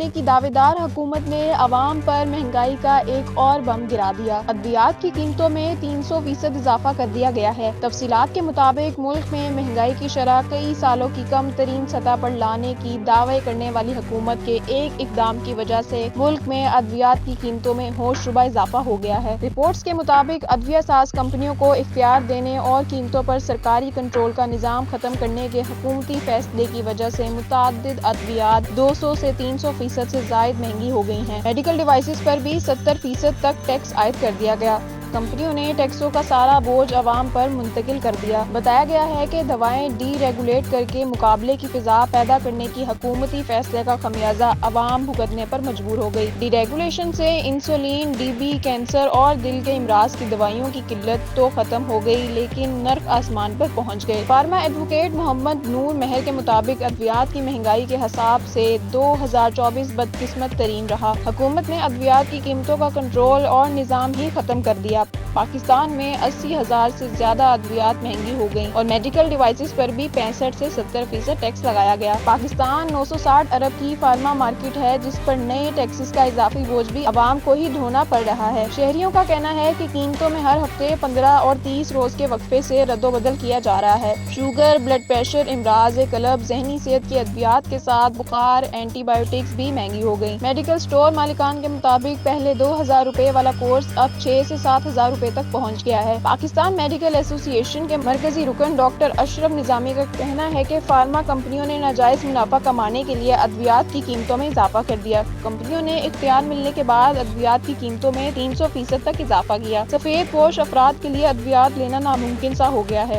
کرنے کی دعویدار حکومت نے عوام پر مہنگائی کا ایک اور بم گرا دیا۔ ادویات کی قیمتوں میں 300% اضافہ کر دیا گیا ہے۔ تفصیلات کے مطابق ملک میں مہنگائی کی شرح کئی سالوں کی کم ترین سطح پر لانے کی دعوے کرنے والی حکومت کے ایک اقدام کی وجہ سے ملک میں ادویات کی قیمتوں میں ہوش ربا اضافہ ہو گیا ہے۔ رپورٹس کے مطابق ادویہ ساز کمپنیوں کو اختیار دینے اور قیمتوں پر سرکاری کنٹرول کا نظام ختم کرنے کے حکومتی فیصلے کی وجہ سے متعدد ادویات 200 سے 300% سے زائد مہنگی ہو گئی ہیں۔ میڈیکل ڈیوائسز پر بھی 70% تک ٹیکس عائد کر دیا گیا۔ کمپنیوں نے ٹیکسوں کا سارا بوجھ عوام پر منتقل کر دیا۔ بتایا گیا ہے کہ دوائیں ڈی ریگولیٹ کر کے مقابلے کی فضا پیدا کرنے کی حکومتی فیصلے کا خمیازہ عوام بھگتنے پر مجبور ہو گئی۔ ڈی ریگولیشن سے انسولین، ٹی بی، کینسر اور دل کے امراض کی دوائیوں کی قلت تو ختم ہو گئی لیکن نرخ آسمان پر پہنچ گئے۔ فارما ایڈوکیٹ محمد نور مہر کے مطابق ادویات کی مہنگائی کے حساب سے 2024 بدقسمت ترین رہا۔ حکومت نے ادویات کی قیمتوں کا کنٹرول اور نظام ہی ختم کر دیا۔ پاکستان میں 80,000 سے زیادہ ادویات مہنگی ہو گئیں اور میڈیکل ڈیوائسز پر بھی 65 سے 70% ٹیکس لگایا گیا۔ پاکستان 960 ارب کی فارما مارکیٹ ہے جس پر نئے ٹیکسز کا اضافی بوجھ بھی عوام کو ہی ڈھونا پڑ رہا ہے۔ شہریوں کا کہنا ہے کہ قیمتوں میں ہر ہفتے 15 اور 30 روز کے وقفے سے رد و بدل کیا جا رہا ہے۔ شوگر، بلڈ پریشر، امراض قلب، ذہنی صحت کی ادویات کے ساتھ بخار، اینٹی بایوٹکس بھی مہنگی ہو گئیں۔ میڈیکل سٹور مالکان کے مطابق پہلے 2,000 روپے والا کورس اب 6 سے 7,000 روپے تک پہنچ گیا ہے۔ پاکستان میڈیکل ایسوسی ایشن کے مرکزی رکن ڈاکٹر اشرف نظامی کا کہنا ہے کہ فارما کمپنیوں نے ناجائز منافع کمانے کے لیے ادویات کی قیمتوں میں اضافہ کر دیا۔ کمپنیوں نے اختیار ملنے کے بعد ادویات کی قیمتوں میں 300% تک اضافہ کیا۔ سفید پوش افراد کے لیے ادویات لینا ناممکن سا ہو گیا ہے۔